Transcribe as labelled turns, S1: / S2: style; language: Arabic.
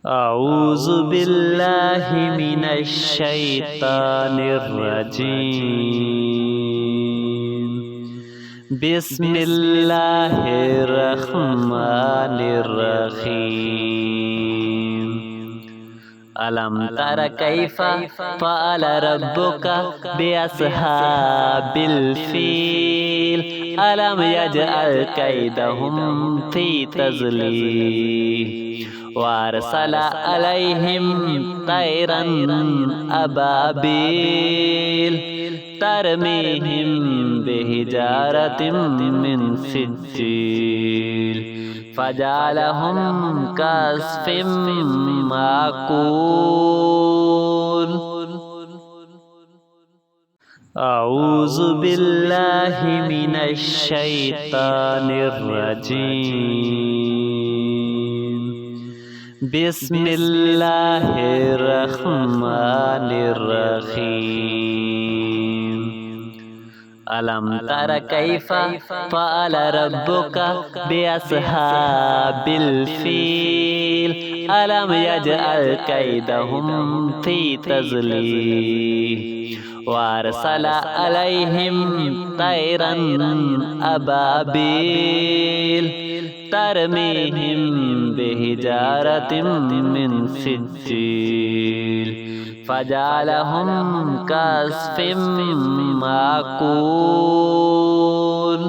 S1: أعوذ بالله من الشيطان الرجيم. بسم الله الرحمن الرحيم. ألم تر كيف فعل ربك بأصحاب الفيل ألم يجعل كيدهم في تضليل وأرسل عليهم طيرا أبابيل ترميهم بحجارة من سجيل فجعلهم كعصف مأكول. أعوذ بالله من الشيطان الرجيم. بسم الله الرحمن الرحيم. ألم تر كيف فعل ربك بأصحاب الفيل ألم يجعل كيدهم في تضليل وأرسل عليهم طيرا أبابيل ترميهم بحجارة من سجيل فجعلهم كعصف مأكول.